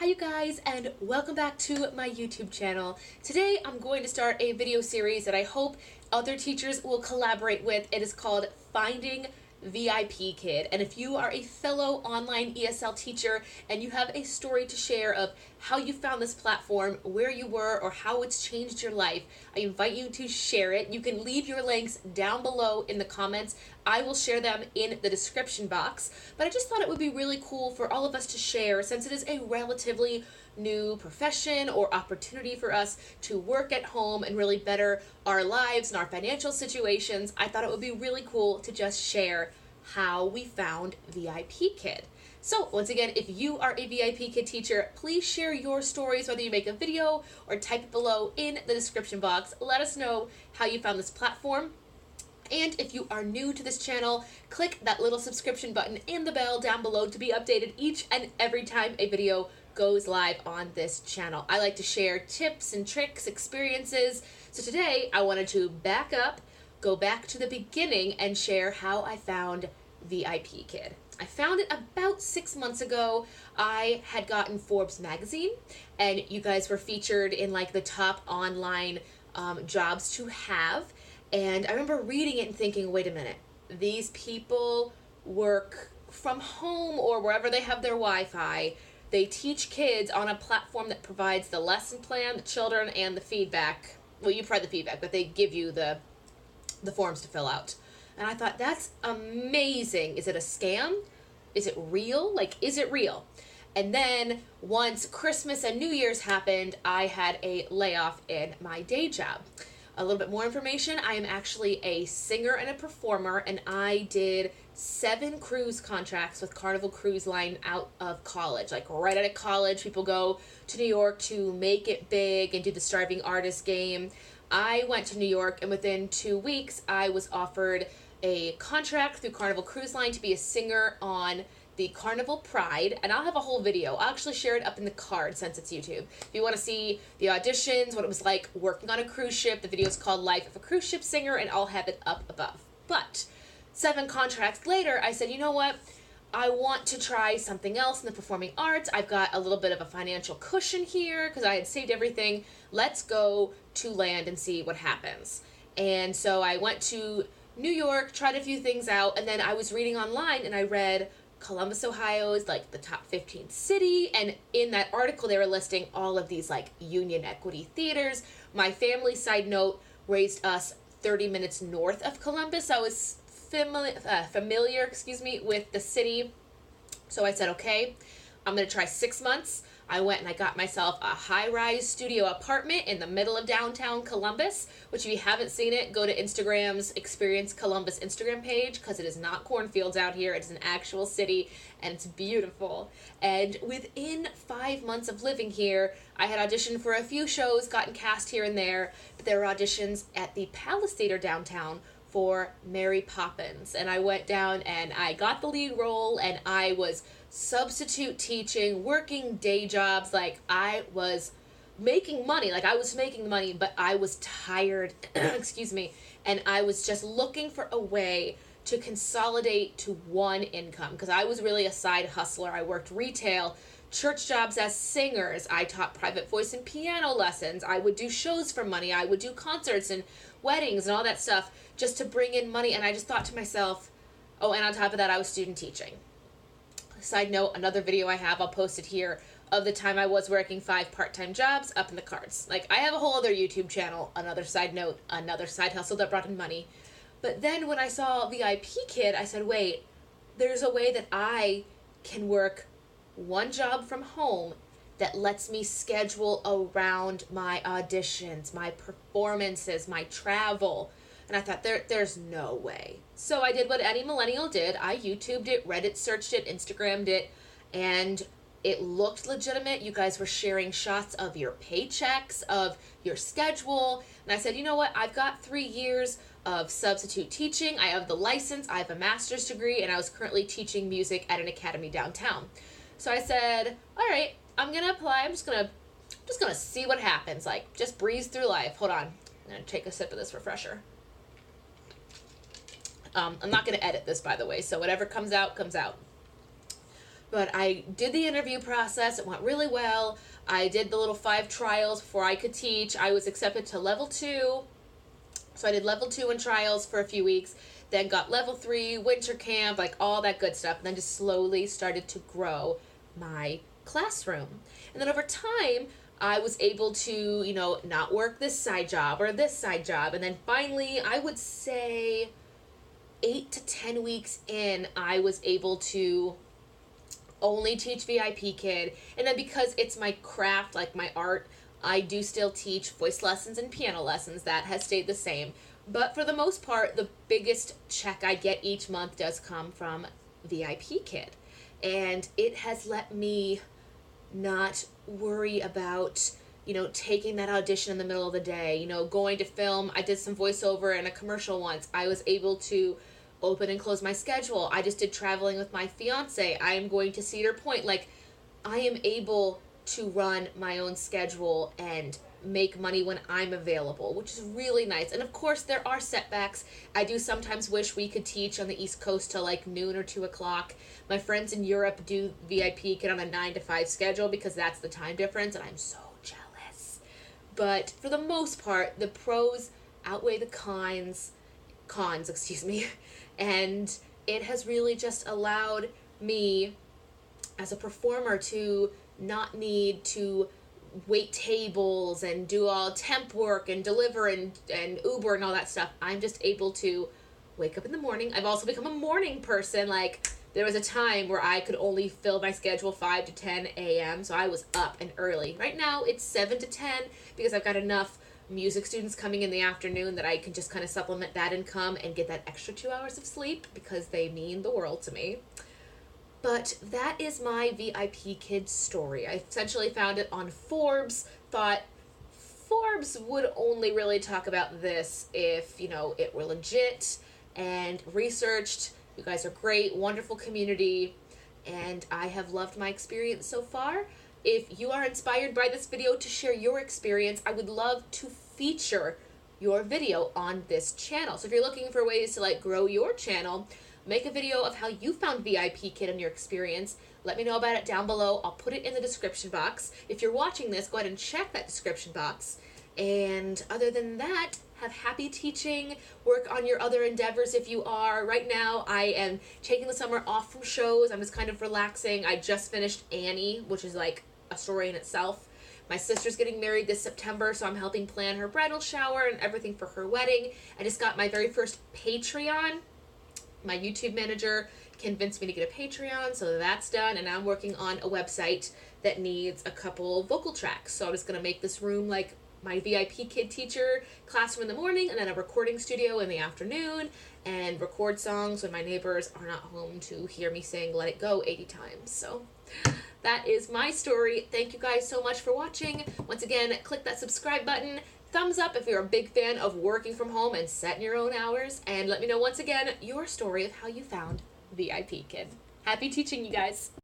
Hi you guys, and welcome back to my YouTube channel. Today I'm going to start a video series that I hope other teachers will collaborate with. It is called Finding VIPKid, and if you are a fellow online ESL teacher and you have a story to share of how you found this platform, where you were, or how it's changed your life, I invite you to share it. You can leave your links down below in the comments. I will share them in the description box, but I just thought it would be really cool for all of us to share, since it is a relatively new profession or opportunity for us to work at home and really better our lives and our financial situations. I thought it would be really cool to just share how we found VIPKid. So once again, if you are a VIPKid teacher, please share your stories, whether you make a video or type it below in the description box. Let us know how you found this platform. And if you are new to this channel, click that little subscription button and the bell down below to be updated each and every time a video goes live on this channel. I like to share tips and tricks, experiences. So today I wanted to back up, go back to the beginning, and share how I found VIPKid. I found it about 6 months ago. I had gotten Forbes magazine, and you guys were featured in like the top online jobs to have. And I remember reading it and thinking, wait a minute, these people work from home or wherever they have their Wi-Fi. They teach kids on a platform that provides the lesson plan, the children, and the feedback. Well, you provide the feedback, but they give you the forms to fill out. And I thought, that's amazing. Is it a scam? Is it real? Like, is it real? And then once Christmas and New Year's happened, I had a layoff in my day job. A little bit more information, I am actually a singer and a performer, and I did 7 cruise contracts with Carnival Cruise Line out of college. Like right out of college, people go to New York to make it big and do the Starving Artist game. I went to New York, and within 2 weeks, I was offered a contract through Carnival Cruise Line to be a singer on the Carnival Pride, and I'll have a whole video. I'll actually share it up in the card since it's YouTube. If you want to see the auditions, what it was like working on a cruise ship, the video is called Life of a Cruise Ship Singer, and I'll have it up above. But 7 contracts later, I said, you know what? I want to try something else in the performing arts. I've got a little bit of a financial cushion here because I had saved everything. Let's go to land and see what happens. And so I went to New York, tried a few things out, and then I was reading online and I read Columbus, Ohio is like the top 15th city, and in that article they were listing all of these like union equity theaters. My family, side note, raised us 30 minutes north of Columbus. I was familiar with the city, so I said, okay, I'm gonna try 6 months. I went and I got myself a high-rise studio apartment in the middle of downtown Columbus, which if you haven't seen it, go to Instagram's Experience Columbus Instagram page, because it is not cornfields out here. It is an actual city, and it's beautiful. And within 5 months of living here, I had auditioned for a few shows, gotten cast here and there, but there were auditions at the Palace Theater downtown for Mary Poppins, and I went down and I got the lead role, and I was substitute teaching, working day jobs. Like, I was making money, like I was making the money, but I was tired, excuse me, and I was just looking for a way to consolidate to one income, because I was really a side hustler. I worked retail, church jobs as singers, I taught private voice and piano lessons, I would do shows for money, I would do concerts and weddings and all that stuff just to bring in money. And I just thought to myself, oh, and on top of that, I was student teaching. Side note, another video I have, I'll post it here, of the time I was working 5 part-time jobs up in the cards. Like, I have a whole other YouTube channel, another side note, another side hustle that brought in money. But then when I saw VIPKid, I said, wait, there's a way that I can work one job from home that lets me schedule around my auditions, my performances, my travel. And I thought, there's no way. So I did what any millennial did. I YouTubed it, Reddit searched it, Instagrammed it, and it looked legitimate. You guys were sharing shots of your paychecks, of your schedule. And I said, you know what? I've got 3 years of substitute teaching. I have the license. I have a master's degree, and I was currently teaching music at an academy downtown. So I said, all right, I'm going to apply. I'm just going to see what happens. Like, just breeze through life. Hold on. I'm going to take a sip of this refresher. I'm not going to edit this, by the way, so whatever comes out, comes out. But I did the interview process. It went really well. I did the little 5 trials before I could teach. I was accepted to level 2. So I did level 2 in trials for a few weeks, then got level 3, winter camp, like all that good stuff, and then just slowly started to grow my classroom. And then over time, I was able to, you know, not work this side job or this side job. And then finally, I would say 8 to 10 weeks in, I was able to only teach VIP Kid. And then because it's my craft, like my art, I do still teach voice lessons and piano lessons. That has stayed the same. But for the most part, the biggest check I get each month does come from VIP Kid. And it has let me not worry about, you know, taking that audition in the middle of the day, you know, going to film. I did some voiceover in a commercial once. I was able to open and close my schedule. I just did traveling with my fiance. I am going to Cedar Point. Like, I am able to run my own schedule and make money when I'm available, which is really nice. And of course, there are setbacks. I do sometimes wish we could teach on the East Coast till like noon or 2 o'clock. My friends in Europe do VIP Kid on a 9 to 5 schedule because that's the time difference, and I'm so jealous. But for the most part, the pros outweigh the cons, and it has really just allowed me as a performer to not need to wait tables and do all temp work and deliver and Uber and all that stuff. I'm just able to wake up in the morning. I've also become a morning person. Like, there was a time where I could only fill my schedule 5 to 10 a.m. So I was up and early. Right now it's 7 to 10 because I've got enough music students coming in the afternoon that I can just kind of supplement that income and get that extra 2 hours of sleep because they mean the world to me. But that is my VIP Kid story. I essentially found it on Forbes, thought Forbes would only really talk about this if, you know, it were legit, and researched. You guys are great, wonderful community, and I have loved my experience so far. If you are inspired by this video to share your experience, I would love to feature your video on this channel. So if you're looking for ways to like grow your channel, make a video of how you found VIP Kid and your experience. Let me know about it down below. I'll put it in the description box. If you're watching this, go ahead and check that description box. And other than that, have happy teaching. Work on your other endeavors if you are. Right now, I am taking the summer off from shows. I'm just kind of relaxing. I just finished Annie, which is like a story in itself. My sister's getting married this September, so I'm helping plan her bridal shower and everything for her wedding. I just got my very first Patreon. My YouTube manager convinced me to get a Patreon, so that's done, and now I'm working on a website that needs a couple vocal tracks. So I'm just going to make this room like my VIP Kid teacher classroom in the morning, and then a recording studio in the afternoon, and record songs when my neighbors are not home to hear me sing Let It Go 80 times. So that is my story. Thank you guys so much for watching. Once again, click that subscribe button. Thumbs up if you're a big fan of working from home and setting your own hours. And let me know once again your story of how you found VIP Kid. Happy teaching, you guys.